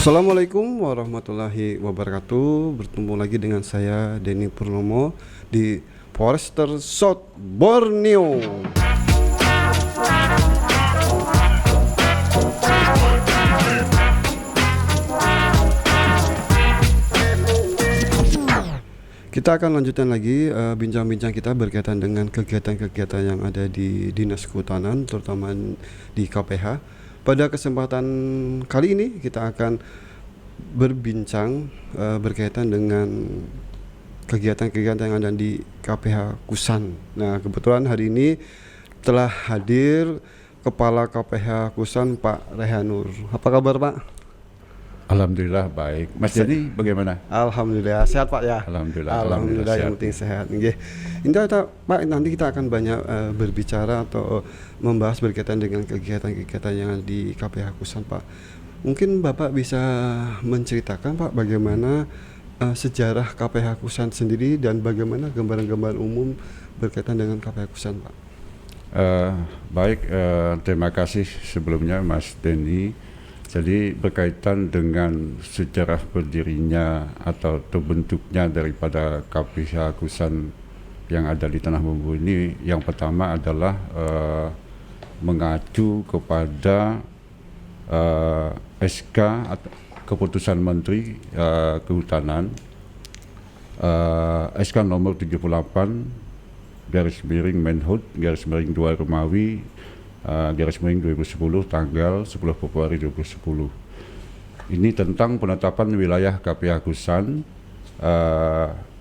Assalamualaikum warahmatullahi wabarakatuh. Bertemu lagi dengan saya Denny Purnomo di Forester South Borneo. Kita akan lanjutkan lagi bincang-bincang kita berkaitan dengan kegiatan-kegiatan yang ada di Dinas Kehutanan, terutama di KPH. Pada kesempatan kali ini kita akan berbincang berkaitan dengan kegiatan-kegiatan yang ada di KPH Kusan. Nah, kebetulan hari ini telah hadir Kepala KPH Kusan Pak Rehanur. Apa kabar, Pak? Alhamdulillah baik. Mas Denny bagaimana? Alhamdulillah sehat, Pak ya. Alhamdulillah yang penting sehat. Nggih. Pak, nanti kita akan banyak berbicara atau membahas berkaitan dengan kegiatan-kegiatan yang ada di KPH Kusan, Pak. Mungkin Bapak bisa menceritakan, Pak, bagaimana sejarah KPH Kusan sendiri dan bagaimana gambaran-gambaran umum berkaitan dengan KPH Kusan, Pak. Baik, terima kasih sebelumnya Mas Denny. Jadi berkaitan dengan sejarah berdirinya atau terbentuknya daripada KPH Kusan yang ada di Tanah Bumbu ini, yang pertama adalah mengacu kepada SK atau Keputusan Menteri Kehutanan SK nomor 78 Menhub 2 Romawi /2010 tanggal 10 Februari 2010. Ini tentang penetapan wilayah KPH Kusan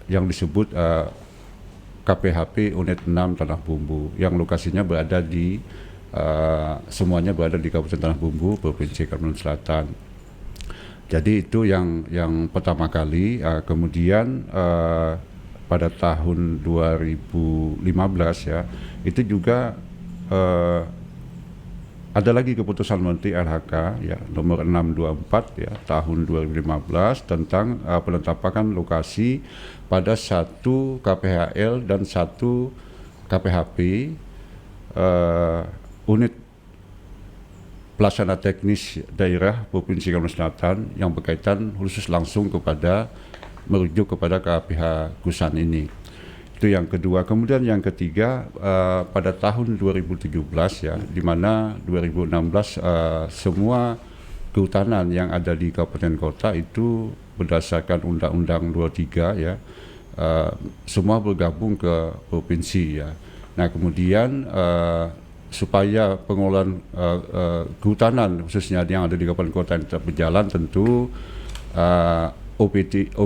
yang disebut KPHP Unit 6 Tanah Bumbu, yang lokasinya berada di semuanya berada di Kabupaten Tanah Bumbu, Provinsi Kalimantan Selatan. Jadi itu yang pertama kali. Kemudian pada tahun 2015 ya, itu juga ada lagi keputusan Menteri LHK ya nomor 624 ya tahun 2015 tentang penetapan lokasi pada satu KPHL dan satu KPHP unit pelaksana teknis daerah Provinsi Kalimantan Selatan yang berkaitan khusus langsung merujuk kepada KPH Kusan ini. Itu yang kedua. Kemudian yang ketiga, pada tahun 2017 ya, di mana 2016 semua kehutanan yang ada di kabupaten kota itu berdasarkan Undang-Undang 23 ya, semua bergabung ke provinsi ya. Nah, kemudian supaya pengelolaan kehutanan khususnya yang ada di kabupaten kota yang tetap berjalan, tentu OPT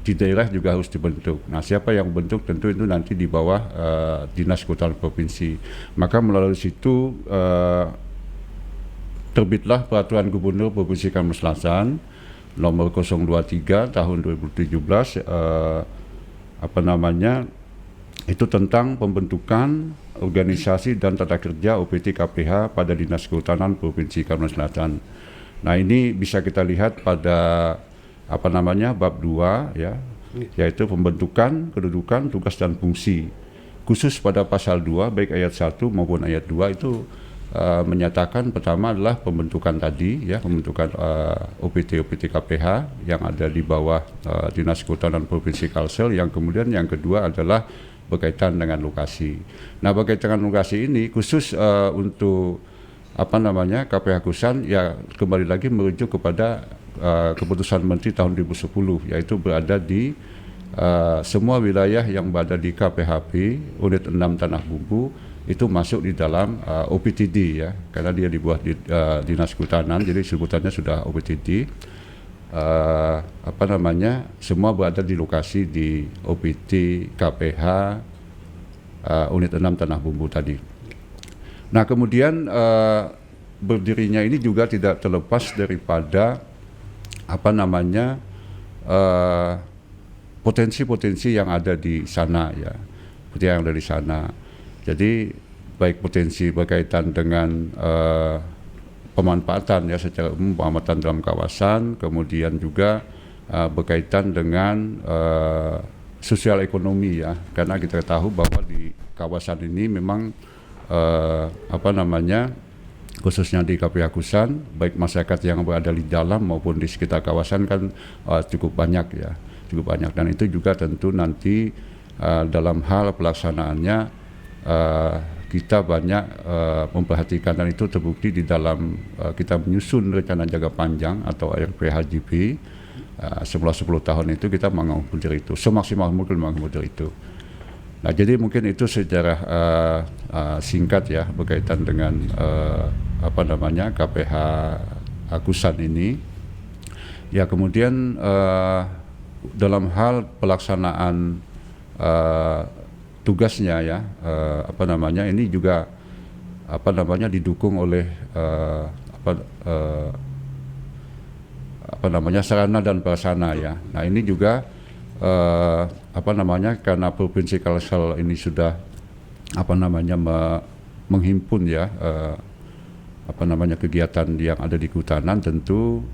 di daerah juga harus dibentuk. Nah, siapa yang bentuk tentu itu nanti di bawah Dinas Kehutanan Provinsi. Maka melalui situ terbitlah Peraturan Gubernur Provinsi Kalimantan Selatan nomor 023 tahun 2017 itu tentang pembentukan organisasi dan tata kerja OPT KPH pada Dinas Kehutanan Provinsi Kalimantan Selatan. Nah, ini bisa kita lihat pada bab 2 ya, yaitu pembentukan, kedudukan, tugas dan fungsi. Khusus pada pasal 2 baik ayat 1 maupun ayat 2 itu menyatakan pertama adalah pembentukan tadi ya, pembentukan OPT KPH yang ada di bawah Dinas Kehutanan Provinsi Kalsel, yang kemudian yang kedua adalah berkaitan dengan lokasi. Nah, berkaitan dengan lokasi ini khusus untuk KPH Kusan ya, kembali lagi merujuk kepada Keputusan Menteri tahun 2010, yaitu berada di semua wilayah yang berada di KPHP Unit 6 Tanah Bumbu itu masuk di dalam OPTD ya, karena dia dibuat di Dinas Kehutanan, jadi sebutannya sudah OPTD. Semua berada di lokasi di OPT KPH Unit 6 Tanah Bumbu tadi. Nah, kemudian berdirinya ini juga tidak terlepas daripada potensi-potensi yang ada di sana ya, seperti yang ada di sana. Jadi baik potensi berkaitan dengan pemanfaatan ya secara umum, pemanfaatan dalam kawasan, kemudian juga berkaitan dengan sosial ekonomi ya, karena kita tahu bahwa di kawasan ini memang khususnya di KPH Kusan, baik masyarakat yang berada di dalam maupun di sekitar kawasan kan cukup banyak ya, cukup banyak, dan itu juga tentu nanti dalam hal pelaksanaannya kita banyak memperhatikan, dan itu terbukti di dalam kita menyusun rencana jangka panjang atau RPHJP setelah 10 tahun itu kita mengakomodir itu, semaksimal mungkin mengakomodir itu. Nah, jadi mungkin itu secara singkat ya berkaitan dengan KPH Kusan ini. Ya, kemudian dalam hal pelaksanaan tugasnya ya, ini juga didukung oleh sarana dan prasarana ya. Nah, ini juga karena Provinsi Kalsel ini sudah menghimpun ya kegiatan yang ada di kehutanan, tentu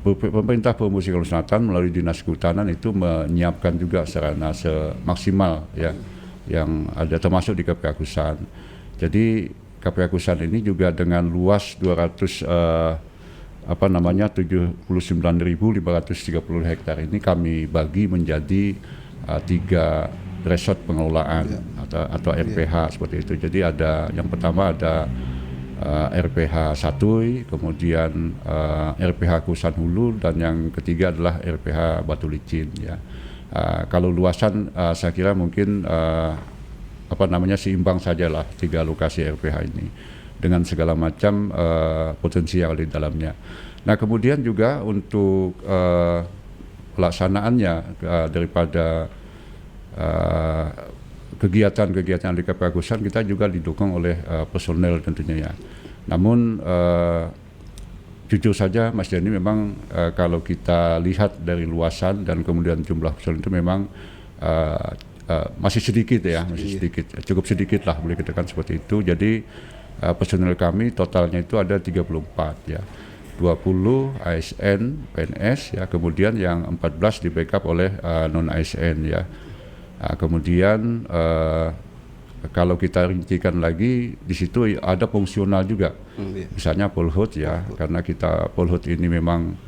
pemerintah Provinsi Kalimantan Selatan melalui Dinas Kehutanan itu menyiapkan juga sarana semaksimal ya yang ada, termasuk di KPH Kusan. Jadi KPH Kusan ini juga dengan luas 79.530 hektar ini kami bagi menjadi 3 resort pengelolaan atau RPH seperti itu. Jadi ada yang pertama ada RPH Satuy, kemudian RPH Kusan Hulu, dan yang ketiga adalah RPH Batu Licin ya. Kalau luasan saya kira mungkin seimbang sajalah 3 lokasi RPH ini dengan segala macam potensi yang ada di dalamnya. Nah, kemudian juga untuk pelaksanaannya daripada kegiatan-kegiatan di KPH Kusan, kita juga didukung oleh personel tentunya ya. Namun jujur saja Mas Denny, memang kalau kita lihat dari luasan dan kemudian jumlah personel itu memang masih sedikit ya, cukup sedikit lah boleh dikatakan seperti itu. Jadi personel kami totalnya itu ada 34 ya, 20 ASN PNS ya, kemudian yang 14 di backup oleh non ASN ya. Kemudian kalau kita rincikan lagi di situ ada fungsional juga, misalnya Polhut ya, karena kita Polhut ini memang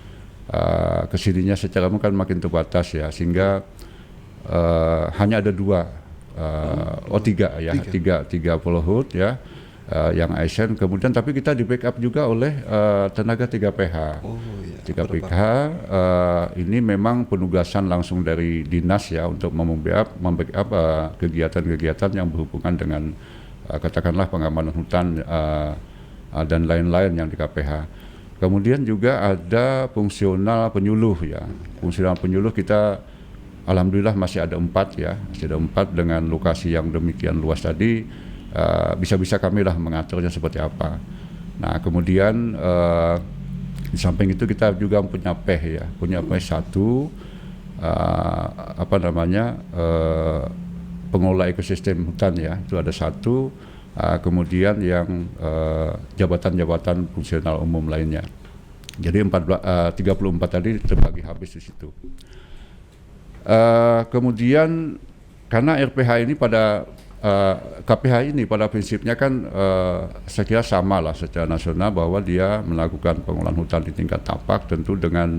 kesininya secara kan makin terbatas ya, sehingga hanya ada 3 Polhut ya, yang ASN, kemudian tapi kita di backup juga oleh tenaga 3PH. 3PH ini memang penugasan langsung dari dinas ya untuk membackup kegiatan-kegiatan yang berhubungan dengan katakanlah pengamanan hutan dan lain-lain yang di KPH. Kemudian juga ada fungsional penyuluh ya. Fungsional penyuluh kita alhamdulillah masih ada 4 ya, masih ada 4 dengan lokasi yang demikian luas tadi. Bisa-bisa kami lah mengaturnya seperti apa. Nah, kemudian di samping itu kita juga punya PEH ya, punya PEH 1 pengelola ekosistem hutan ya, itu ada 1, kemudian yang jabatan-jabatan fungsional umum lainnya. Jadi 34 tadi terbagi habis di situ. Kemudian karena RPH ini pada KPH ini pada prinsipnya kan saya kira sama lah secara nasional, bahwa dia melakukan pengolahan hutan di tingkat tapak, tentu dengan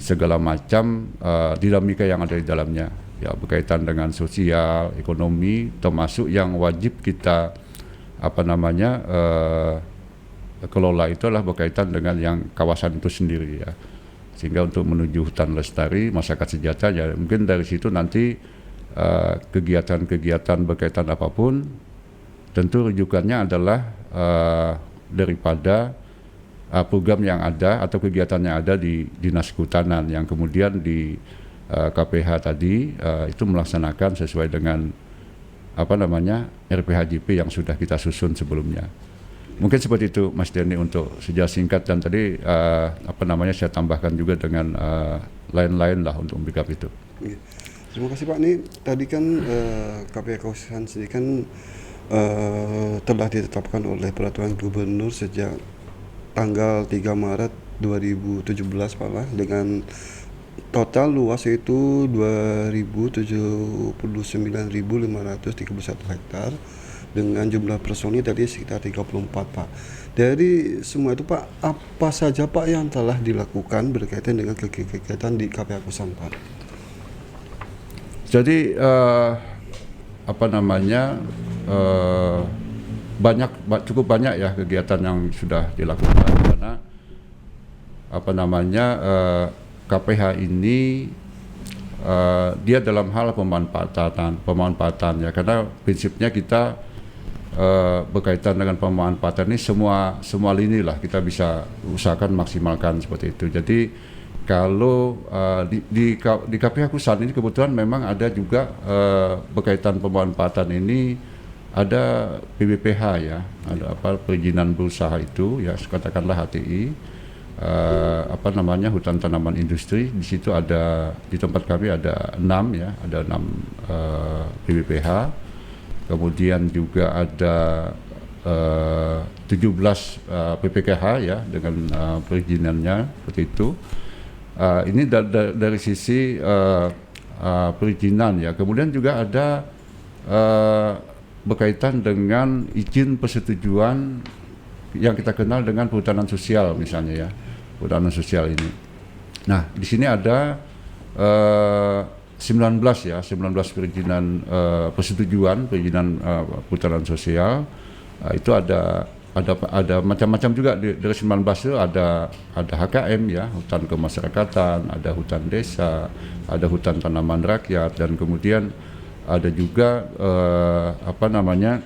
segala macam dinamika yang ada di dalamnya ya, berkaitan dengan sosial, ekonomi, termasuk yang wajib kita kelola itu adalah berkaitan dengan yang kawasan itu sendiri ya, sehingga untuk menuju hutan lestari, masyarakat sejahtera ya, mungkin dari situ nanti kegiatan-kegiatan berkaitan apapun tentu rujukannya adalah daripada program yang ada atau kegiatan yang ada di Dinas Kehutanan, yang kemudian di KPH tadi itu melaksanakan sesuai dengan RPHJP yang sudah kita susun sebelumnya. Mungkin seperti itu Mas Denny untuk sejarah singkat, dan tadi saya tambahkan juga dengan lain-lain lah untuk membackup itu. Terima kasih Pak. Ini tadi kan KPH Kusan sendiri kan telah ditetapkan oleh peraturan gubernur sejak tanggal 3 Maret 2017 Pak lah, dengan Total luas itu 279.531 hektar dengan jumlah personil tadi sekitar 34, Pak. Dari semua itu, Pak, apa saja, Pak, yang telah dilakukan berkaitan dengan kegiatan di KPH Kusan, Pak? Jadi apa namanya cukup banyak ya kegiatan yang sudah dilakukan, karena apa namanya KPH ini dia dalam hal pemanfaatan ya, karena prinsipnya kita berkaitan dengan pemanfaatan ini semua lini lah kita bisa usahakan maksimalkan seperti itu. Jadi kalau di KPH Kusan ini kebetulan memang ada juga berkaitan pemanfaatan ini ada PBPH ya, ada perizinan berusaha itu ya, katakanlah HTI, apa namanya hutan tanaman industri. Di situ ada, di tempat kami ada 6 ya, ada 6 PBPH. Kemudian juga ada 17 PPKH ya dengan perizinannya seperti itu. Ini dari sisi perizinan ya. Kemudian juga ada berkaitan dengan izin persetujuan yang kita kenal dengan perhutanan sosial misalnya ya, perhutanan sosial ini. Nah, di sini ada 19 perizinan perizinan perhutanan sosial. Itu ada macam-macam juga dari 19 itu ada HKM ya, hutan kemasyarakatan, ada hutan desa, ada hutan tanaman rakyat, dan kemudian ada juga apa namanya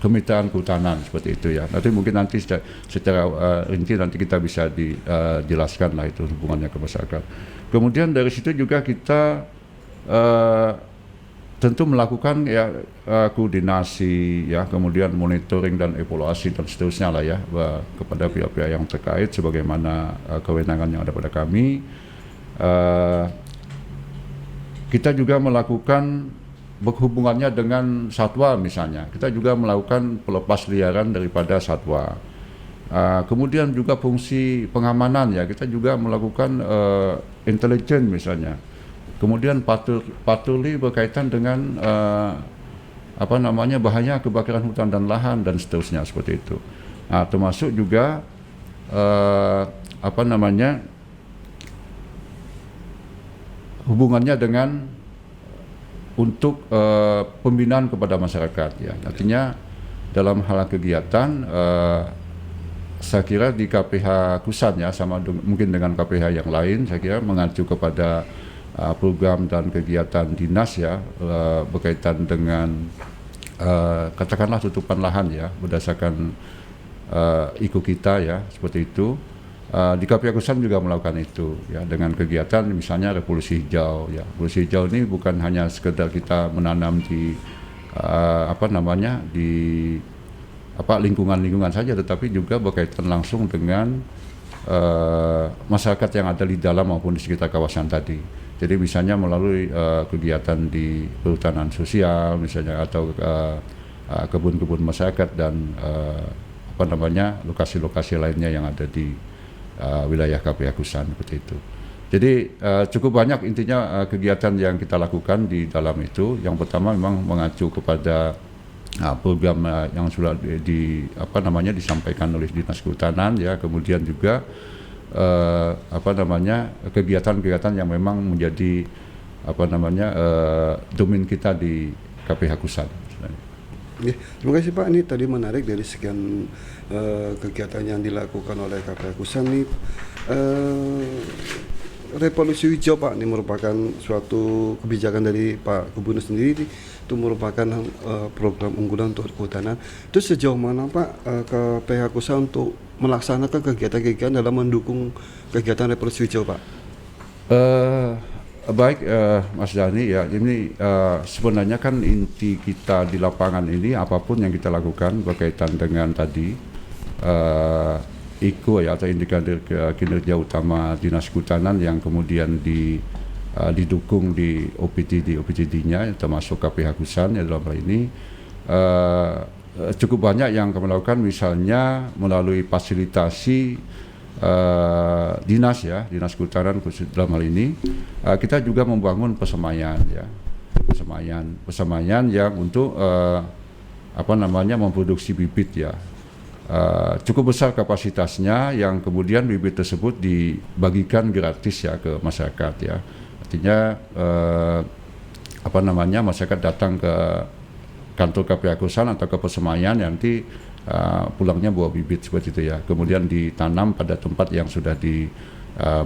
kemitraan kehutanan seperti itu ya. Nanti secara rinci nanti kita bisa dijelaskan lah itu hubungannya ke masyarakat. Kemudian dari situ juga kita tentu melakukan ya koordinasi ya, kemudian monitoring dan evaluasi dan seterusnya lah ya kepada pihak-pihak yang terkait sebagaimana kewenangan yang ada pada kami. Kita juga melakukan berhubungannya dengan satwa misalnya. Kita juga melakukan pelepas liaran daripada satwa. Kemudian juga fungsi pengamanan ya, kita juga melakukan intelijen misalnya. Kemudian patroli berkaitan dengan apa namanya bahaya kebakaran hutan dan lahan dan seterusnya seperti itu. Nah, termasuk juga apa namanya hubungannya dengan untuk pembinaan kepada masyarakat ya. Artinya dalam hal kegiatan saya kira di KPH Kusan ya, sama mungkin dengan KPH yang lain, saya kira mengacu kepada program dan kegiatan dinas ya, berkaitan dengan katakanlah tutupan lahan ya, berdasarkan IKU kita ya, seperti itu. Di KPH Kusan juga melakukan itu ya, dengan kegiatan misalnya revolusi hijau ya. Revolusi hijau ini bukan hanya sekedar kita menanam di apa namanya di lingkungan saja, tetapi juga berkaitan langsung dengan masyarakat yang ada di dalam maupun di sekitar kawasan tadi. Jadi misalnya melalui kegiatan di perhutanan sosial misalnya, atau kebun-kebun masyarakat dan apa namanya lokasi-lokasi lainnya yang ada di wilayah KPH Kusan seperti itu. Jadi cukup banyak intinya kegiatan yang kita lakukan di dalam itu. Yang pertama memang mengacu kepada program yang sudah apa namanya disampaikan oleh Dinas Kehutanan ya, kemudian juga apa namanya kegiatan-kegiatan yang memang menjadi apa namanya domain kita di KPH Kusan. Ya, terima kasih Pak. Ini tadi menarik dari sekian kegiatan yang dilakukan oleh KPH Kusan nih. Revolusi hijau Pak, ini merupakan suatu kebijakan dari Pak Gubernur sendiri. Itu merupakan program unggulan untuk kehutanan. Itu sejauh mana Pak KPH Kusan untuk melaksanakan kegiatan-kegiatan dalam mendukung kegiatan revolusi hijau Pak? Baik Mas Dhani ya, ini sebenarnya kan inti kita di lapangan ini apapun yang kita lakukan berkaitan dengan tadi IKU ya, atau indikator kinerja utama Dinas Kehutanan yang kemudian didukung di OPTD-nya termasuk KPH Kusan ya. Dalam hal ini cukup banyak yang kami lakukan, misalnya melalui fasilitasi dinas ya, dinas kehutanan khusus dalam hal ini, kita juga membangun persemayan ya, persemayan yang untuk memproduksi bibit ya. Cukup besar kapasitasnya yang kemudian bibit tersebut dibagikan gratis ya ke masyarakat ya. Artinya masyarakat datang ke kantor KPH Kusan atau ke persemayan nanti pulangnya bawa bibit seperti itu ya. Kemudian ditanam pada tempat yang sudah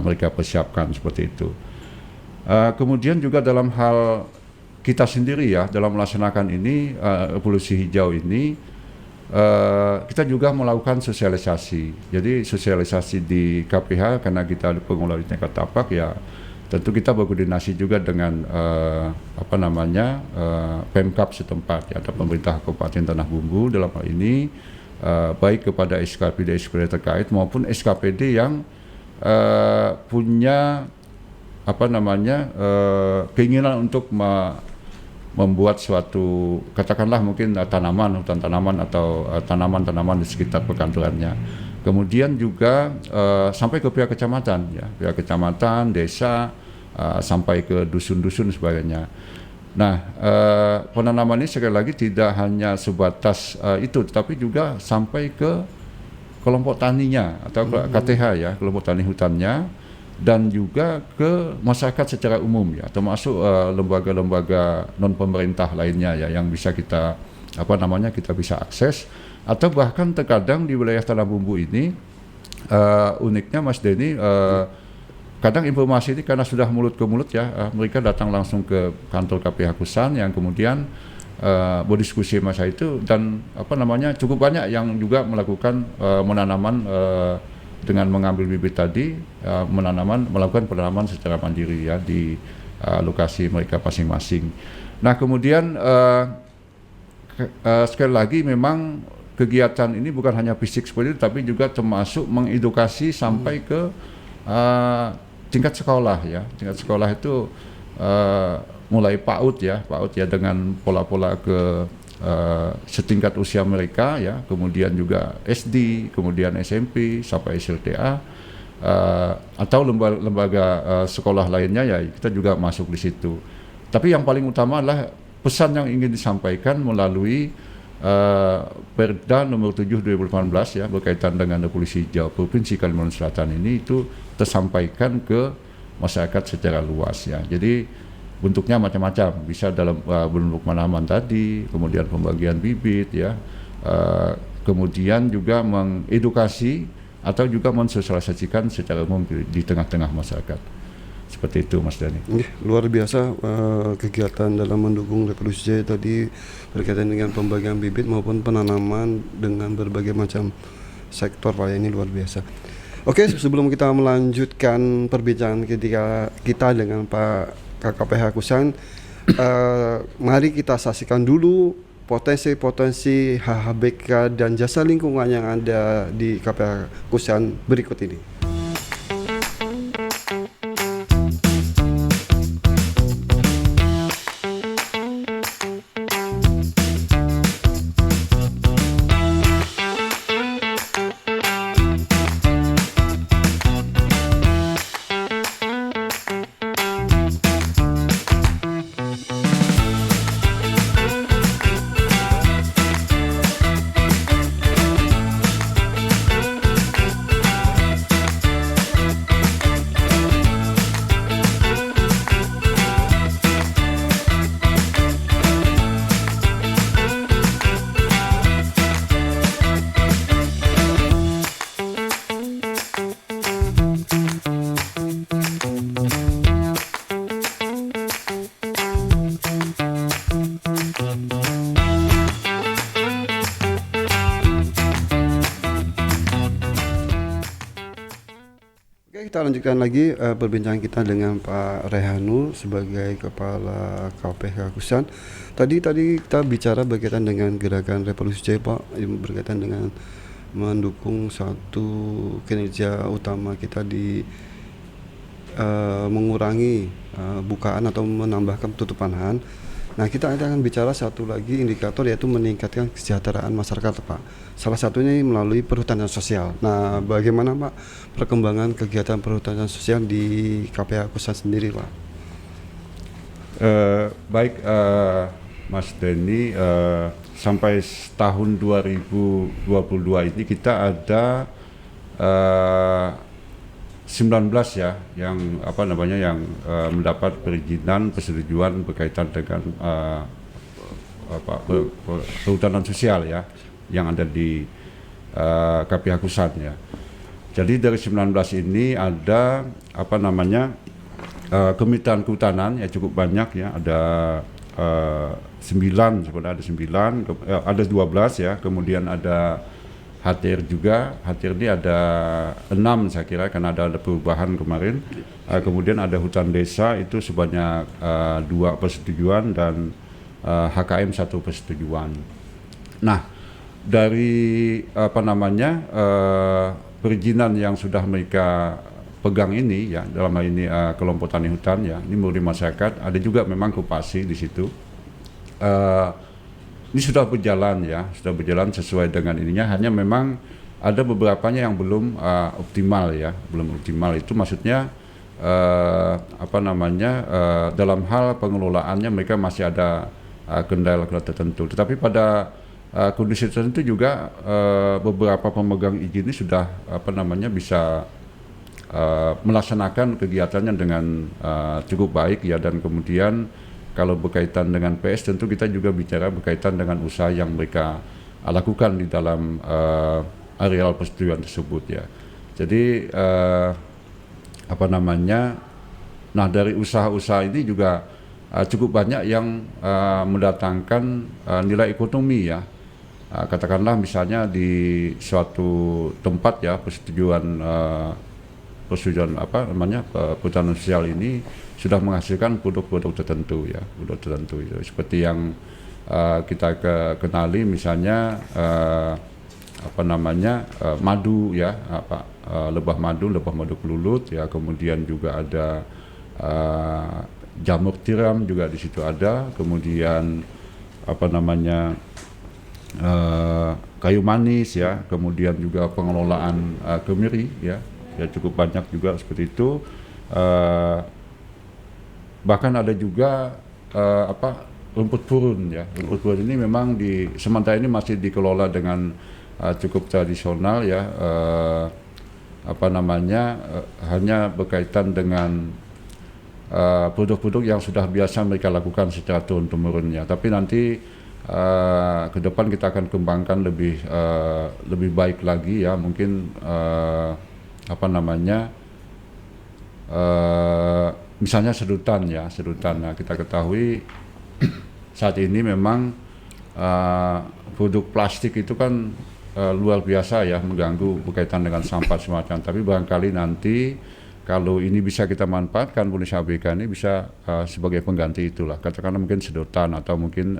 mereka persiapkan seperti itu. Kemudian juga dalam hal kita sendiri ya dalam melaksanakan ini revolusi hijau ini kita juga melakukan sosialisasi. Jadi sosialisasi di KPH karena kita pengelola di tingkat tapak ya tentu kita berkoordinasi juga dengan Pemkab setempat ya, atau pemerintah Kabupaten Tanah Bumbu dalam hal ini baik kepada SKPD terkait maupun SKPD yang punya keinginan untuk membuat suatu katakanlah mungkin hutan tanaman atau tanaman-tanaman di sekitar perkantorannya. Kemudian juga sampai ke pihak kecamatan ya, pihak kecamatan, desa, sampai ke dusun-dusun sebagainya. Nah, penanaman ini sekali lagi tidak hanya sebatas itu, tetapi juga sampai ke kelompok taninya atau KTH ya, kelompok tani hutannya, dan juga ke masyarakat secara umum ya, termasuk lembaga-lembaga non pemerintah lainnya ya yang bisa kita kita bisa akses, atau bahkan terkadang di wilayah Tanah Bumbu ini uniknya Mas Denny, kadang informasi ini karena sudah mulut ke mulut ya, mereka datang langsung ke kantor KPH Kusan yang kemudian berdiskusi masa itu, dan cukup banyak yang juga melakukan menanaman dengan mengambil bibit tadi, melakukan penanaman secara mandiri ya di lokasi mereka masing-masing. Nah kemudian sekali lagi memang kegiatan ini bukan hanya fisik seperti itu, tapi juga termasuk mengedukasi sampai ke tingkat sekolah ya. Tingkat sekolah itu mulai PAUD ya dengan pola-pola ke setingkat usia mereka ya, kemudian juga SD, kemudian SMP sampai SLTA, atau lembaga sekolah lainnya ya, kita juga masuk di situ. Tapi yang paling utama adalah pesan yang ingin disampaikan melalui Perda nomor 7 2018 ya, berkaitan dengan revolusi hijau Provinsi Kalimantan Selatan ini, itu tersampaikan ke masyarakat secara luas ya. Jadi bentuknya macam-macam, bisa dalam bentuk penanaman tadi, kemudian pembagian bibit ya, kemudian juga mengedukasi atau juga mensosialisasikan secara umum di tengah-tengah masyarakat. Seperti itu Mas Dhani. Luar biasa kegiatan dalam mendukung revolusi hijau tadi berkaitan dengan pembagian bibit maupun penanaman dengan berbagai macam sektor Pak, ini luar biasa. Oke, sebelum kita melanjutkan perbincangan kita dengan Pak KPH Kusan, mari kita saksikan dulu potensi-potensi HHBK dan jasa lingkungan yang ada di KPH Kusan berikut ini. Kita lanjutkan lagi perbincangan kita dengan Pak Rehanu sebagai Kepala KPH Kusan. Tadi kita bicara berkaitan dengan gerakan revolusi hijau Pak, berkaitan dengan mendukung satu kinerja utama kita di mengurangi bukaan atau menambahkan tutupan lahan. Nah, kita akan bicara satu lagi indikator, yaitu meningkatkan kesejahteraan masyarakat, Pak. Salah satunya melalui perhutanan sosial. Nah, bagaimana Pak perkembangan kegiatan perhutanan sosial di KPH Kusan sendiri, Pak? Baik, Mas Denny, sampai tahun 2022 ini kita ada 19 ya yang mendapat perizinan persetujuan berkaitan dengan perhutanan sosial ya yang ada di KPH Kusan ya. Jadi dari 19 ini ada kemitraan kehutanan ya cukup banyak ya, ada 9 sebenarnya, ada 12 ya, kemudian ada HTR juga. HTR ini ada 6 saya kira karena ada perubahan kemarin. Kemudian ada hutan desa itu sebanyak 2 persetujuan dan HKM 1 persetujuan. Nah, dari perizinan yang sudah mereka pegang ini ya, dalam hal ini kelompok tani hutan ya, ini murni masyarakat, ada juga memang koperasi di situ. Ini sudah berjalan ya, sudah berjalan sesuai dengan ininya, hanya memang ada beberapanya yang belum optimal ya, belum optimal itu maksudnya dalam hal pengelolaannya mereka masih ada kendala-kendala tertentu. Tetapi pada kondisi tertentu juga beberapa pemegang izin ini sudah bisa melaksanakan kegiatannya dengan cukup baik ya, dan kemudian kalau berkaitan dengan PS tentu kita juga bicara berkaitan dengan usaha yang mereka lakukan di dalam areal persetujuan tersebut ya. Jadi nah dari usaha-usaha ini juga cukup banyak yang mendatangkan nilai ekonomi ya. Katakanlah misalnya di suatu tempat ya persetujuan perhutanan sosial ini sudah menghasilkan produk-produk tertentu ya, seperti yang kita kenali misalnya madu ya, lebah madu kelulut ya, kemudian juga ada jamur tiram juga di situ ada, kemudian kayu manis ya, kemudian juga pengelolaan kemiri ya cukup banyak juga seperti itu. Bahkan ada juga rumput purun ya. Rumput purun ini memang sementara ini masih dikelola dengan cukup tradisional ya, hanya berkaitan dengan produk-produk yang sudah biasa mereka lakukan secara turun-temurun ya. Tapi nanti ke depan kita akan kembangkan lebih baik lagi ya, mungkin misalnya sedutan. Nah, kita ketahui saat ini memang produk plastik itu kan luar biasa ya, mengganggu berkaitan dengan sampah semacam. Tapi barangkali nanti kalau ini bisa kita manfaatkan, Indonesia ABK ini bisa sebagai pengganti itulah, katakanlah mungkin sedotan atau mungkin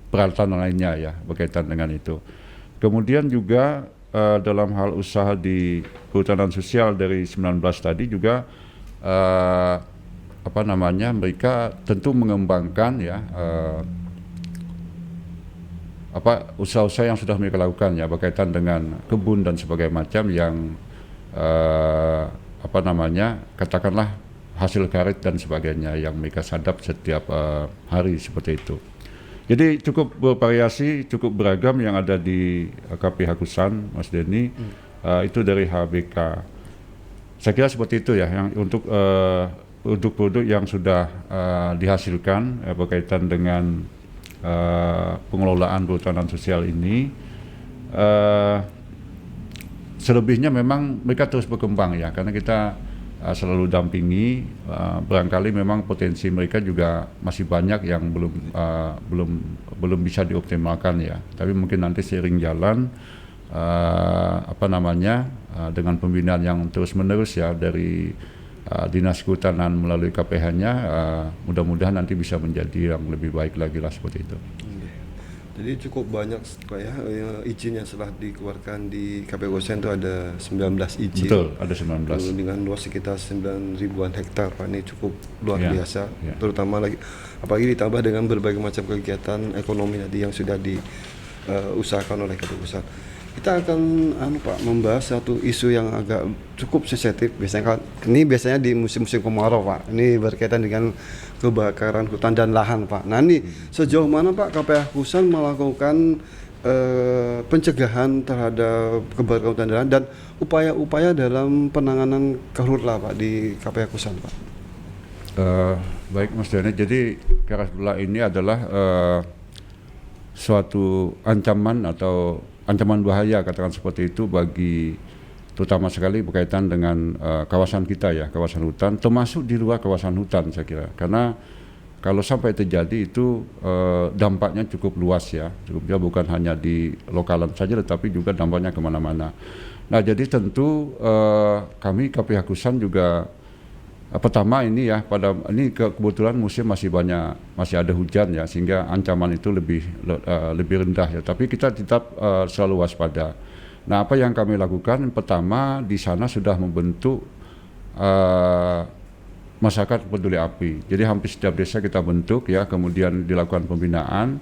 peralatan lainnya ya berkaitan dengan itu. Kemudian juga dalam hal usaha di perhutanan sosial dari 19 tadi juga mereka tentu mengembangkan ya usaha-usaha yang sudah mereka lakukan ya berkaitan dengan kebun dan sebagainya macam yang katakanlah hasil karet dan sebagainya yang mereka sadap setiap hari seperti itu. Jadi cukup bervariasi, cukup beragam yang ada di KPH Kusan, Mas Denny. Itu dari HBK. Saya kira seperti itu ya, yang untuk produk-produk yang sudah dihasilkan berkaitan dengan pengelolaan perhutanan sosial ini. Selebihnya memang mereka terus berkembang ya, karena kita selalu dampingi. Barangkali memang potensi mereka juga masih banyak yang belum bisa dioptimalkan ya. Tapi mungkin nanti seiring jalan dengan pembinaan yang terus-menerus ya dari Dinas Kehutanan melalui KPH-nya, mudah-mudahan nanti bisa menjadi yang lebih baik lagi lah seperti itu. Jadi cukup banyak Pak ya, izin yang setelah dikeluarkan di KPU Kusan itu ada 19 izin. Betul, ada 19. Dengan luas sekitar 9 ribuan hektar Pak, ini cukup luar Ya, biasa. ya. Terutama lagi apalagi ditambah dengan berbagai macam kegiatan ekonomi tadi yang sudah diusahakan oleh KPU Kusan. Kita akan Pak membahas satu isu yang agak cukup sensitif biasanya di musim-musim kemarau Pak. Ini berkaitan dengan kebakaran hutan dan lahan Pak. Nah ini sejauh mana Pak KPH Kusan melakukan pencegahan terhadap kebakaran hutan dan lahan dan upaya-upaya dalam penanganan karhutla Pak di KPH Kusan Pak? Baik Mas Dani, jadi karhutla ini adalah suatu ancaman atau ancaman bahaya, katakan seperti itu, bagi terutama sekali berkaitan dengan kawasan kita ya, kawasan hutan, termasuk di luar kawasan hutan saya kira. Karena kalau sampai terjadi itu dampaknya cukup luas ya, bukan hanya di lokalan saja, tetapi juga dampaknya kemana-mana. Nah jadi tentu kami KPH Kusan juga pertama ini ya, ini kebetulan musim masih ada hujan ya, sehingga ancaman itu lebih rendah ya. Tapi kita tetap selalu waspada. Nah, apa yang kami lakukan? Pertama, di sana sudah membentuk masyarakat peduli api. Jadi hampir setiap desa kita bentuk ya, kemudian dilakukan pembinaan,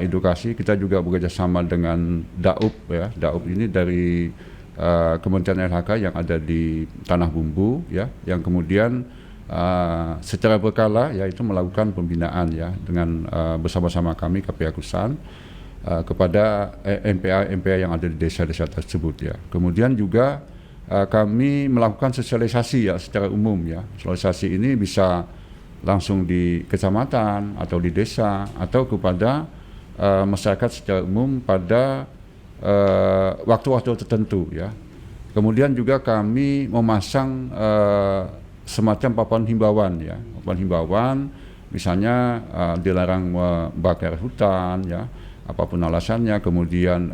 edukasi. Kita juga bekerja sama dengan DAUP ya. DAUP ini dari Kementerian LHK yang ada di Tanah Bumbu ya, yang kemudian secara berkala yaitu melakukan pembinaan ya dengan bersama-sama kami KPH Kusan kepada MPA yang ada di desa-desa tersebut ya. Kemudian juga kami melakukan sosialisasi ya secara umum ya. Sosialisasi ini bisa langsung di kecamatan atau di desa atau kepada masyarakat secara umum pada waktu-waktu tertentu ya. Kemudian juga kami memasang semacam papan himbauan ya, papan himbauan misalnya dilarang membakar hutan ya, apapun alasannya, kemudian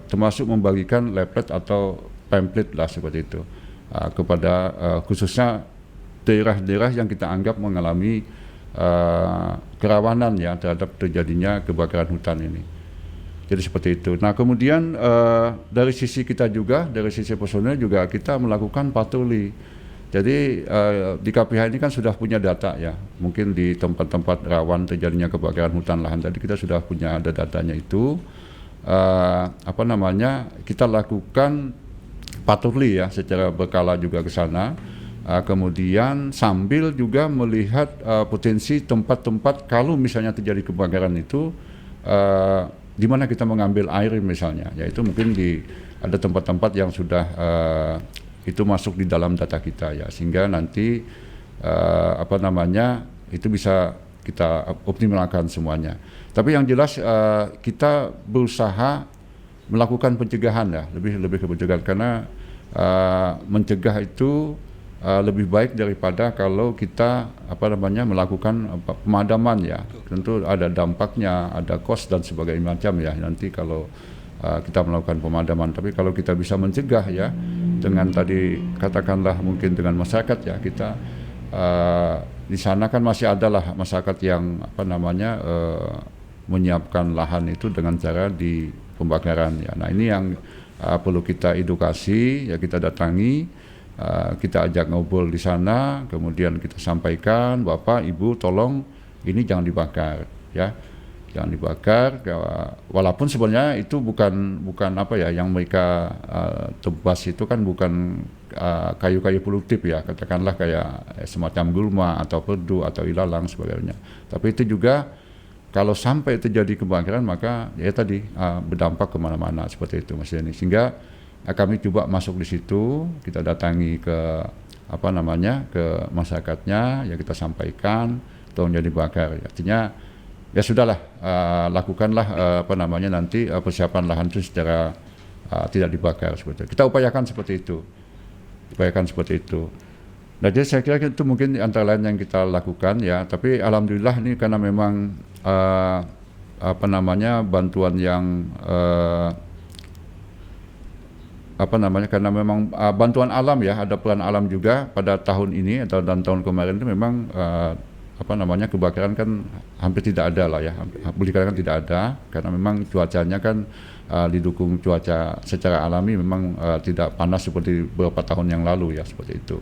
termasuk membagikan leaflet atau pamphlet lah seperti itu kepada khususnya daerah-daerah yang kita anggap mengalami kerawanan ya terhadap terjadinya kebakaran hutan ini. Jadi seperti itu. Nah kemudian dari sisi kita juga, dari sisi personel juga kita melakukan patroli. Jadi di KPH ini kan sudah punya data ya, mungkin di tempat-tempat rawan terjadinya kebakaran hutan lahan tadi kita sudah punya ada datanya itu. Kita lakukan patroli ya secara berkala juga ke sana. Kemudian sambil juga melihat potensi tempat-tempat kalau misalnya terjadi kebakaran itu di mana kita mengambil air misalnya, yaitu mungkin ada tempat-tempat yang sudah itu masuk di dalam data kita ya, sehingga nanti itu bisa kita optimalkan semuanya. Tapi yang jelas kita berusaha melakukan pencegahan ya, lebih ke pencegahan karena mencegah itu lebih baik daripada kalau kita melakukan pemadaman ya. Tentu ada dampaknya, ada cost dan sebagainya macam ya nanti kalau kita melakukan pemadaman. Tapi kalau kita bisa mencegah ya dengan tadi katakanlah mungkin dengan masyarakat ya, kita di sana kan masih adalah masyarakat yang menyiapkan lahan itu dengan cara di pembakaran ya. Nah ini yang perlu kita edukasi ya, kita datangi. Kita ajak ngobrol di sana, kemudian kita sampaikan, Bapak, Ibu, tolong ini jangan dibakar, ya, jangan dibakar. Walaupun sebenarnya itu bukan yang mereka tebas itu kan bukan kayu-kayu produktif ya, katakanlah kayak semacam gulma atau perdu atau ilalang sebagainya. Tapi itu juga kalau sampai terjadi kebakaran maka ya tadi berdampak kemana-mana seperti itu Mas Denny. Sehingga kami coba masuk di situ, kita datangi ke ke masyarakatnya, ya kita sampaikan, tolong jangan dibakar. Artinya ya sudahlah, lakukanlah nanti persiapan lahan itu secara tidak dibakar seperti itu. Kita upayakan seperti itu. Nah jadi saya kira itu mungkin antara lain yang kita lakukan ya. Tapi alhamdulillah ini karena memang bantuan yang karena memang bantuan alam ya, ada peran alam juga pada tahun ini dan tahun kemarin itu memang kebakaran kan hampir tidak ada lah ya, boleh dikatakan tidak ada karena memang cuacanya kan didukung cuaca secara alami memang tidak panas seperti beberapa tahun yang lalu ya, seperti itu.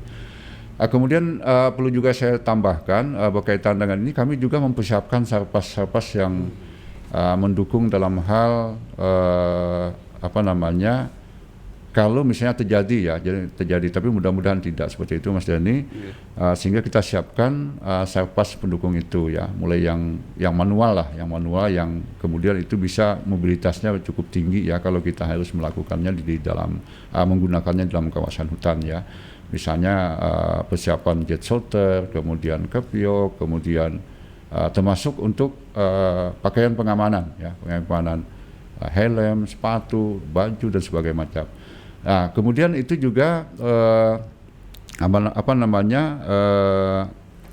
Kemudian perlu juga saya tambahkan berkaitan dengan ini kami juga mempersiapkan sarpas-sarpas yang mendukung dalam hal kalau misalnya terjadi, tapi mudah-mudahan tidak seperti itu Mas Dhani. Sehingga kita siapkan sarpas pendukung itu ya, mulai yang manual yang kemudian itu bisa mobilitasnya cukup tinggi ya kalau kita harus melakukannya di dalam menggunakannya dalam kawasan hutan ya. Misalnya persiapan jet shooter, kemudian kepiok, kemudian termasuk untuk pakaian pengamanan ya, helm, sepatu, baju dan sebagainya macam. Nah, kemudian itu juga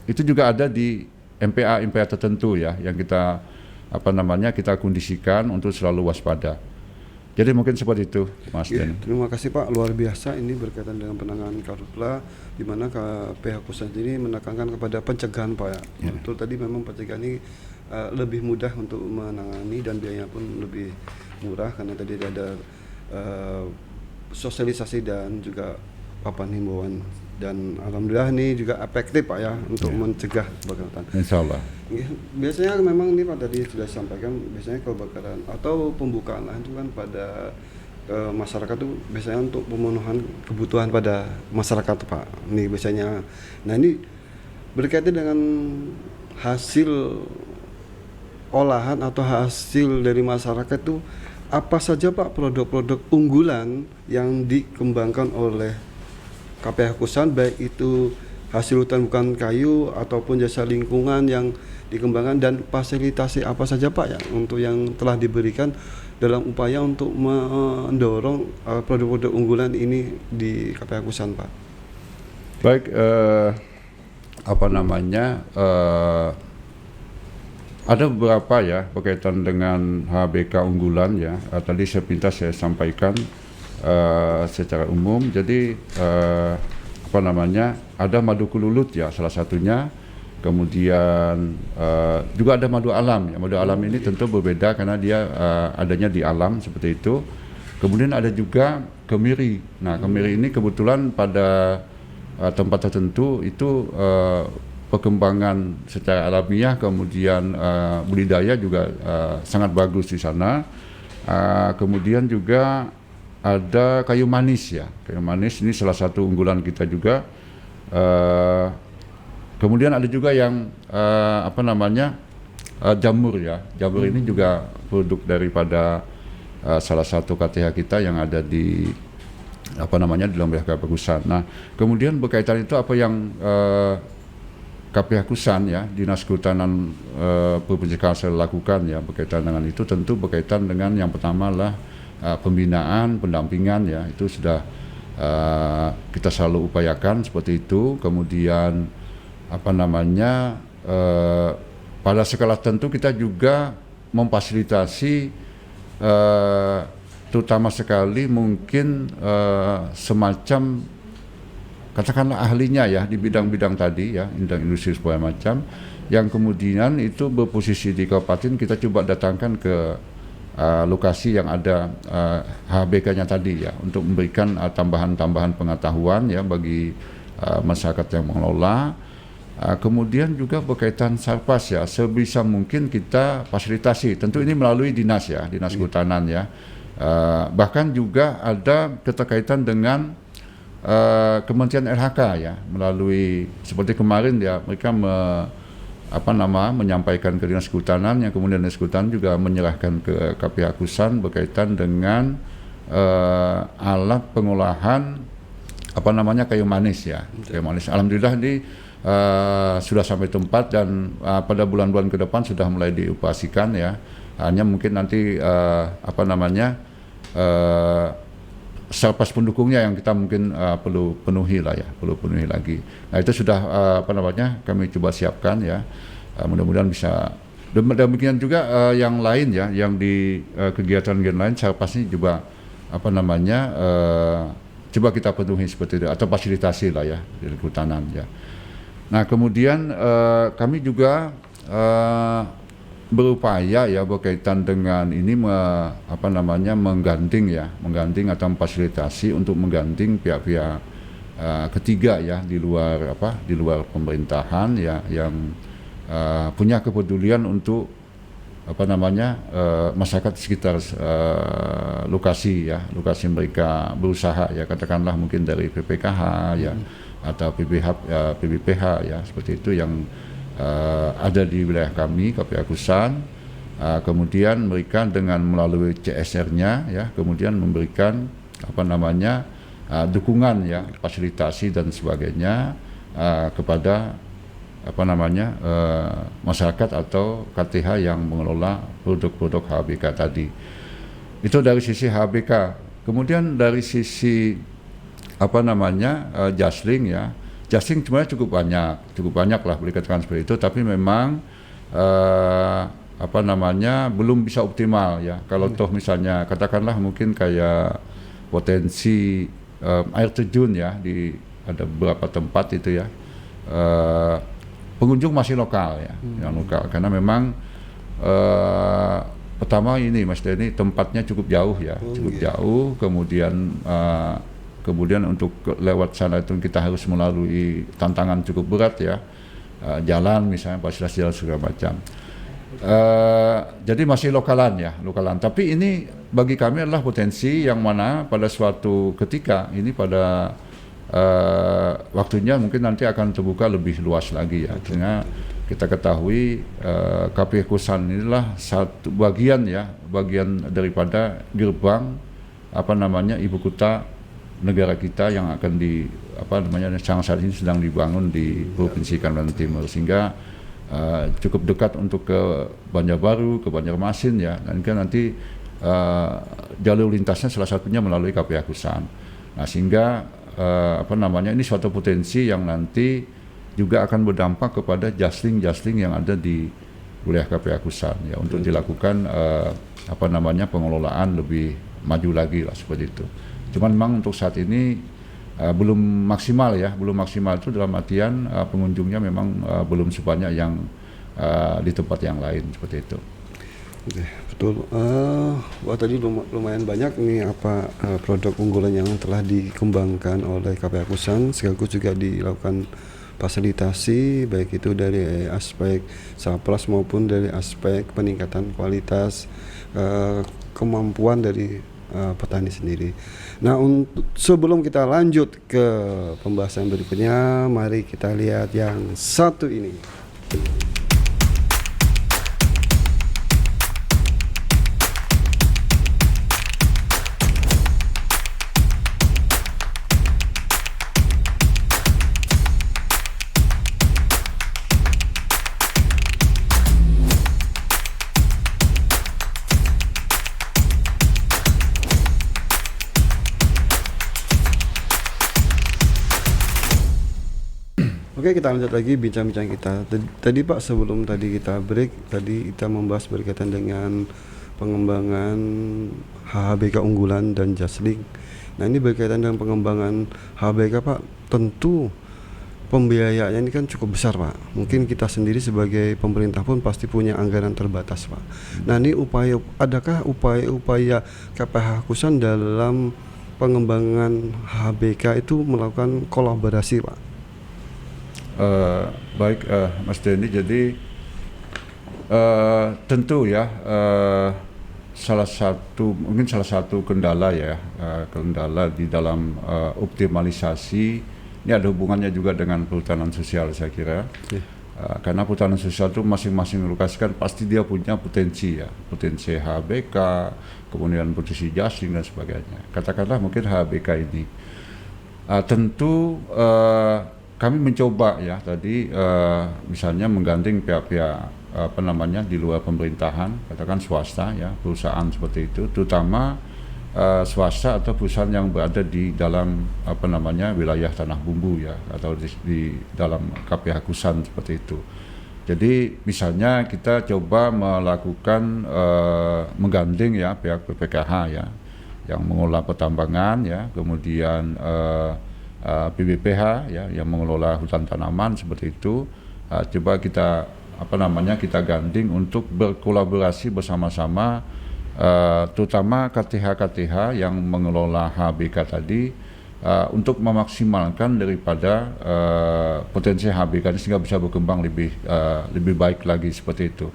itu juga ada di MPA tertentu ya yang kita kita kondisikan untuk selalu waspada. Jadi mungkin seperti itu, Mas Den. Terima kasih Pak, luar biasa ini berkaitan dengan penanganan karhutla, di mana KPH Kusan ini menekankan kepada pencegahan Pak ya. Betul tadi memang pencegahan ini lebih mudah untuk menangani dan biayanya pun lebih murah karena tadi ada sosialisasi dan juga papan himbauan, dan alhamdulillah ini juga efektif Pak ya untuk mencegah kebakaran. Insyaallah. Biasanya memang ini Pak tadi sudah sampaikan, biasanya kebakaran atau pembukaan lahan itu kan pada masyarakat itu biasanya untuk pemenuhan kebutuhan pada masyarakat Pak. Ini biasanya. Nah ini berkaitan dengan hasil olahan atau hasil dari masyarakat itu apa saja Pak produk-produk unggulan yang dikembangkan oleh KPH Kusan, baik itu hasil hutan bukan kayu ataupun jasa lingkungan yang dikembangkan, dan fasilitasi apa saja Pak ya untuk yang telah diberikan dalam upaya untuk mendorong produk-produk unggulan ini di KPH Kusan Pak. Baik, ada beberapa ya berkaitan dengan HBK unggulan ya. Tadi saya sampaikan secara umum. Jadi ada madu kululut ya salah satunya. Kemudian juga ada madu alam ya. Madu alam ini tentu berbeda karena dia adanya di alam seperti itu. Kemudian ada juga kemiri. Nah, kemiri ini kebetulan pada tempat tertentu itu perkembangan secara alamiah, kemudian budidaya juga sangat bagus di sana. Kemudian juga ada kayu manis ya, kayu manis ini salah satu unggulan kita juga. Kemudian ada juga yang jamur ya, jamur ini juga produk daripada salah satu KTH kita yang ada di di dalam KPH Kusan. Nah, kemudian berkaitan itu apa yang KPH Kusan ya, Dinas Kehutanan Provinsi Kalsel lakukan ya berkaitan dengan itu, tentu berkaitan dengan yang pertama lah pembinaan, pendampingan ya, itu sudah kita selalu upayakan seperti itu. Kemudian pada skala tentu kita juga memfasilitasi terutama sekali mungkin semacam katakanlah ahlinya ya di bidang-bidang tadi ya, industri segala macam, yang kemudian itu berposisi di kabupaten, kita coba datangkan ke lokasi yang ada HBK-nya tadi ya, untuk memberikan tambahan-tambahan pengetahuan ya bagi masyarakat yang mengelola. Kemudian juga berkaitan sarpas ya, sebisa mungkin kita fasilitasi, tentu ini melalui dinas ya, dinas kehutanan ya. Bahkan juga ada keterkaitan dengan Kementerian LHK ya, melalui seperti kemarin ya, mereka menyampaikan ke Dinas Kehutanan, yang kemudian Dinas Kehutanan juga menyerahkan ke KPH Kusan berkaitan dengan alat pengolahan kayu manis ya, kayu manis. Alhamdulillah ini sudah sampai tempat dan pada bulan-bulan ke depan sudah mulai dioperasikan ya. Hanya mungkin nanti sarpas pendukungnya yang kita mungkin perlu penuhi lah ya, perlu penuhi lagi. Nah itu sudah kami coba siapkan ya, mudah-mudahan bisa. Demikian juga yang lain ya, yang di kegiatan lain sarpas ini juga coba kita penuhi seperti itu, atau fasilitasi lah ya dari kehutanan ya. Nah, kemudian kami juga berupaya ya berkaitan dengan ini mengganting atau memfasilitasi untuk mengganting pihak-pihak ketiga ya di luar pemerintahan ya yang punya kepedulian untuk masyarakat di sekitar lokasi mereka berusaha ya, katakanlah mungkin dari PPKH ya atau PBPH ya, seperti itu yang ada di wilayah kami KPH Kusan. Kemudian mereka dengan melalui CSR-nya ya kemudian memberikan dukungan ya, fasilitasi dan sebagainya kepada masyarakat atau KTH yang mengelola produk-produk HBK tadi. Itu dari sisi HBK. Kemudian dari sisi Jasling ya, Jasling sebenarnya cukup banyak lah boleh dikatakan seperti itu, tapi memang belum bisa optimal ya. Kalau toh misalnya katakanlah mungkin kayak potensi air terjun ya ada beberapa tempat itu ya, pengunjung masih lokal ya, yang lokal, karena memang pertama ini Mas Denny tempatnya cukup jauh ya, jauh, kemudian untuk lewat sana itu kita harus melalui tantangan cukup berat ya, jalan misalnya fasilitas jalan segala macam. Jadi masih lokalan, tapi ini bagi kami adalah potensi yang mana pada suatu ketika ini pada waktunya mungkin nanti akan terbuka lebih luas lagi ya, karena kita ketahui KPH Kusan inilah satu bagian daripada gerbang ibu kota negara kita yang akan saat ini sedang dibangun di Provinsi Kalimantan Timur, sehingga cukup dekat untuk ke Banjarbaru, ke Banjarmasin ya, dan kan nanti jalur lintasnya salah satunya melalui KPH Kusan. Nah, sehingga ini suatu potensi yang nanti juga akan berdampak kepada jasling yang ada di wilayah KPH Kusan ya, untuk dilakukan pengelolaan lebih maju lagi lah seperti itu. Cuman memang untuk saat ini belum maksimal itu dalam artian pengunjungnya memang belum sebanyak yang di tempat yang lain seperti itu. Oke, betul. Wah, tadi lumayan banyak nih produk unggulan yang telah dikembangkan oleh KPH Kusan, sekaligus juga dilakukan fasilitasi baik itu dari aspek sapras maupun dari aspek peningkatan kualitas kemampuan dari petani sendiri. Nah, sebelum kita lanjut ke pembahasan berikutnya, mari kita lihat yang satu ini. Oke, kita lanjut lagi bincang-bincang kita. Tadi Pak, sebelum tadi kita break, tadi kita membahas berkaitan dengan pengembangan HHBK unggulan dan Jasling. Nah, ini berkaitan dengan pengembangan HHBK Pak, tentu pembiayaannya ini kan cukup besar Pak. Mungkin kita sendiri sebagai pemerintah pun pasti punya anggaran terbatas Pak. Nah, ini adakah upaya-upaya KPH Kusan dalam pengembangan HHBK itu melakukan kolaborasi Pak? Baik Mas Denny, jadi tentu ya salah satu kendala di dalam optimalisasi ini ada hubungannya juga dengan perhutanan sosial saya kira. Karena perhutanan sosial itu masing-masing lokasi kan pasti dia punya potensi HBK, kemudian potensi Jasling dan sebagainya. Katakanlah mungkin HBK ini tentu kami mencoba ya tadi misalnya menggandeng pihak-pihak di luar pemerintahan, katakan swasta ya, perusahaan seperti itu, terutama swasta atau perusahaan yang berada di dalam wilayah Tanah Bumbu ya, atau di dalam KPH Kusan seperti itu. Jadi misalnya kita coba melakukan menggandeng ya pihak PPKH ya yang mengelola pertambangan ya, kemudian PBPH ya yang mengelola hutan tanaman seperti itu. Coba kita kita ganding untuk berkolaborasi bersama-sama, terutama KTH-KTH yang mengelola HBK tadi, untuk memaksimalkan daripada potensi HBK ini sehingga bisa berkembang lebih baik lagi seperti itu.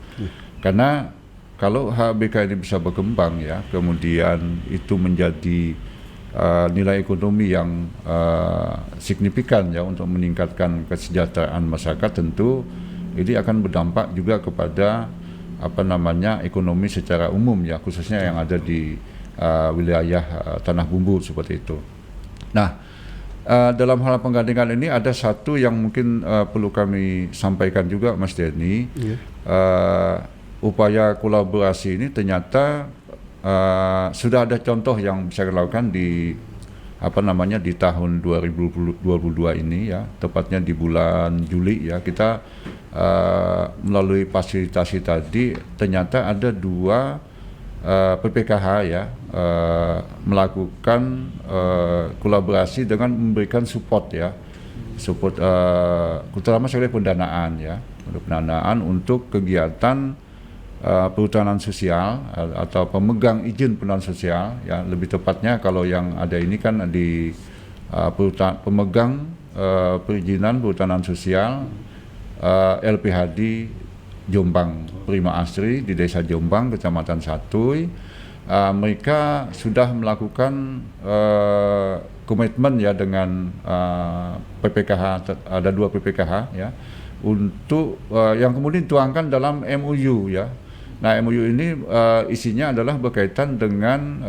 Karena kalau HBK ini bisa berkembang ya, kemudian itu menjadi nilai ekonomi yang signifikan ya untuk meningkatkan kesejahteraan masyarakat, tentu ini akan berdampak juga kepada ekonomi secara umum ya, khususnya yang ada di wilayah Tanah Bumbu seperti itu. Nah, dalam hal penggandingan ini ada satu yang mungkin perlu kami sampaikan juga, Mas Denny. Upaya kolaborasi ini ternyata sudah ada contoh yang bisa dilakukan di tahun 2022 ini ya, tepatnya di bulan Juli ya, kita melalui fasilitasi tadi ternyata ada 2 PPKH ya melakukan kolaborasi dengan memberikan support terutama sekali pendanaan untuk kegiatan perhutanan sosial atau pemegang izin perhutanan sosial ya, lebih tepatnya kalau yang ada ini kan di pemegang perizinan perhutanan sosial LPHD Jombang Prima Asri di Desa Jombang, Kecamatan Satuy. Mereka sudah melakukan komitmen ya dengan PPKH, ada 2 PPKH ya, untuk yang kemudian dituangkan dalam MOU ya. Nah, MOU ini isinya adalah berkaitan dengan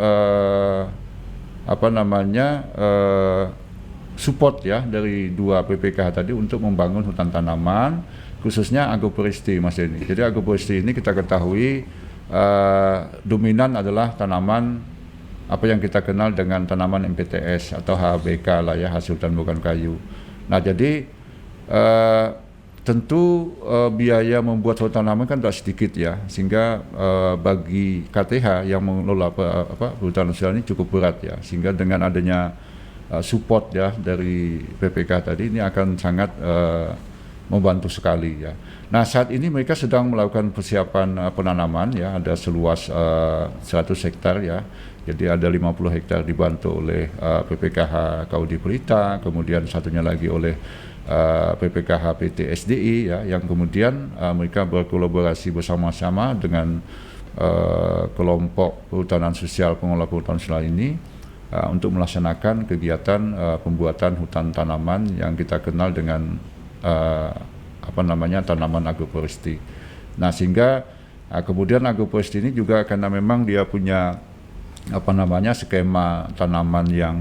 support ya dari 2 PPKH tadi untuk membangun hutan tanaman, khususnya agroforestry, Mas Denny. Jadi agroforestry ini kita ketahui dominan adalah tanaman apa yang kita kenal dengan tanaman MPTS atau HBK lah ya, hasil hutan bukan kayu. Nah, jadi tentu biaya membuat hutan tanaman kan tidak sedikit ya, sehingga bagi KTH yang mengelola hutan sosial ini cukup berat ya, sehingga dengan adanya support ya dari PPK tadi ini akan sangat membantu sekali ya. Nah, saat ini mereka sedang melakukan persiapan penanaman ya, ada seluas 100 hektar ya. Jadi ada 50 hektar dibantu oleh PPKH Kaudi Pelita, kemudian satunya lagi oleh PPKH PT SDI ya, yang kemudian mereka berkolaborasi bersama-sama dengan kelompok perhutanan sosial, pengelola perhutanan sosial ini untuk melaksanakan kegiatan pembuatan hutan tanaman yang kita kenal dengan tanaman agroforestry. Nah, sehingga kemudian agroforestry ini juga karena memang dia punya skema tanaman yang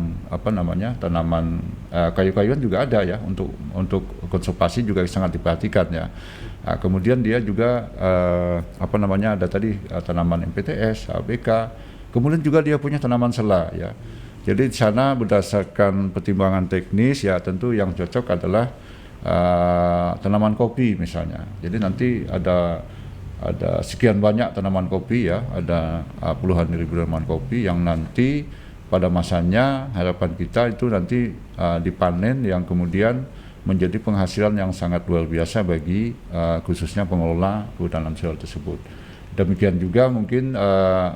tanaman kayu-kayuan juga ada ya, untuk konservasi juga sangat diperhatikan ya. Kemudian dia juga ada tadi tanaman MPTS, ABK, kemudian juga dia punya tanaman sela ya. Jadi di sana berdasarkan pertimbangan teknis ya, tentu yang cocok adalah tanaman kopi misalnya. Jadi nanti ada sekian banyak tanaman kopi ya, ada puluhan ribu tanaman kopi yang nanti pada masanya harapan kita itu nanti dipanen, yang kemudian menjadi penghasilan yang sangat luar biasa bagi khususnya pengelola perhutanan sosial tersebut. Demikian juga mungkin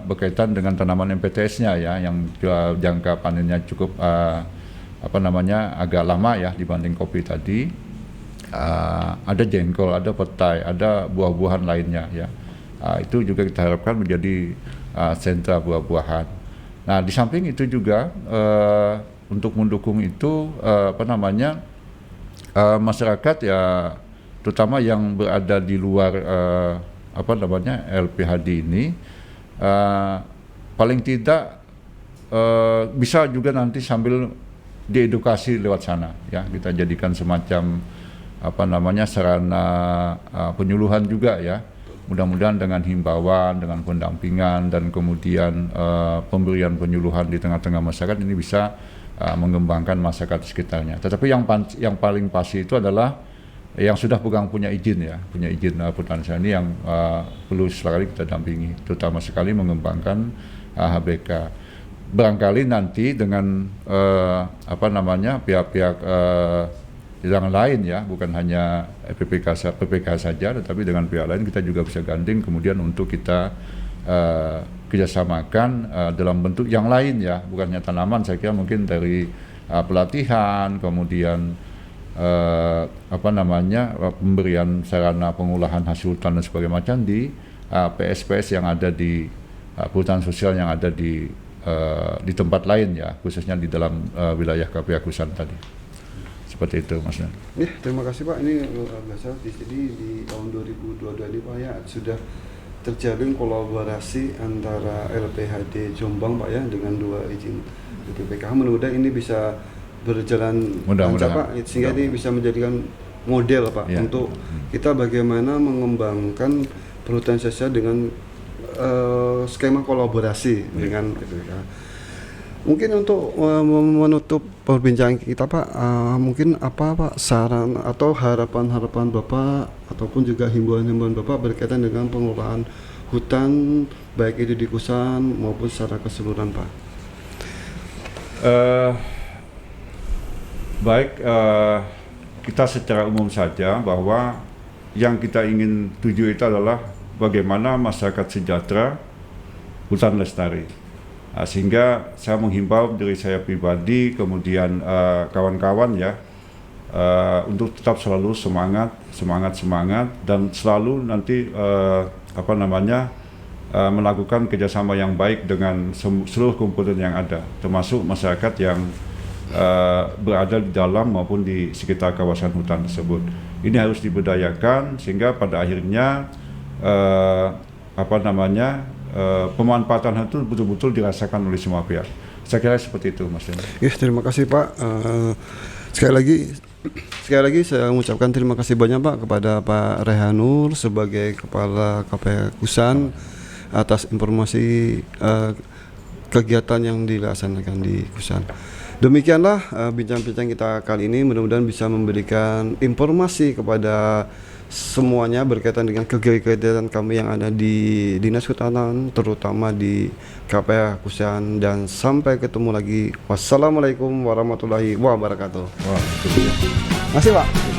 berkaitan dengan tanaman MPTS-nya ya, yang jangka panennya cukup agak lama ya dibanding kopi tadi. Ada jengkol, ada petai, ada buah-buahan lainnya ya. Itu juga kita harapkan menjadi sentra buah-buahan. Nah, di samping itu juga untuk mendukung itu masyarakat ya, terutama yang berada di luar LPHD ini, paling tidak bisa juga nanti sambil diedukasi lewat sana ya, kita jadikan semacam sarana penyuluhan juga ya. Mudah-mudahan dengan himbauan, dengan pendampingan, dan kemudian pemberian penyuluhan di tengah-tengah masyarakat ini bisa mengembangkan masyarakat sekitarnya. Tetapi yang paling pasti itu adalah yang sudah punya izin ya, punya izin perhutanan sosial ini yang perlu sekali kita dampingi, terutama sekali mengembangkan HBK. barangkali nanti dengan pihak-pihak yang lain ya, bukan hanya PPK saja, tetapi dengan pihak lain kita juga bisa gandeng kemudian untuk kita kerjasamakan dalam bentuk yang lain ya, bukannya tanaman. Saya kira mungkin dari pelatihan, kemudian pemberian sarana pengolahan hasil hutan dan sebagainya macam di PS yang ada di perhutanan sosial yang ada di tempat lain ya, khususnya di dalam wilayah KPH Kusan tadi. Seperti itu, Mas. Ya, terima kasih Pak. Ini luar biasa di sini di tahun 2022 ini Pak ya, sudah terjalin kolaborasi antara LPHD Jombang Pak ya dengan 2 izin BPKH. Mudah-mudahan ini bisa berjalan lancar Pak, sehingga ini bisa menjadikan model Pak ya, untuk kita bagaimana mengembangkan perhutanan sosial dengan skema kolaborasi dengan BPKH. Mungkin untuk menutup perbincangan kita Pak, mungkin apa Pak saran atau harapan-harapan Bapak ataupun juga himbauan-himbauan Bapak berkaitan dengan pengelolaan hutan baik itu di Kusan maupun secara keseluruhan Pak? Kita secara umum saja bahwa yang kita ingin tuju itu adalah bagaimana masyarakat sejahtera, hutan lestari. Sehingga saya menghimbau dari saya pribadi, kemudian kawan-kawan ya, untuk tetap selalu semangat dan selalu nanti melakukan kerjasama yang baik dengan seluruh komponen yang ada, termasuk masyarakat yang berada di dalam maupun di sekitar kawasan hutan tersebut. Ini harus diberdayakan sehingga pada akhirnya pemanfaatan itu betul-betul dirasakan oleh semua pihak. Saya kira seperti itu, Mas. Ya, terima kasih Pak. Sekali lagi saya mengucapkan terima kasih banyak Pak kepada Pak Rehanur sebagai Kepala KPH Kusan atas informasi kegiatan yang dilaksanakan di Kusan. Demikianlah bincang-bincang kita kali ini, mudah-mudahan bisa memberikan informasi kepada semuanya berkaitan dengan kegiatan kami yang ada di Dinas Kehutanan, terutama di KPH Kusan, dan sampai ketemu lagi. Wassalamualaikum warahmatullahi wabarakatuh. Wah, itu dia. Masih Pak.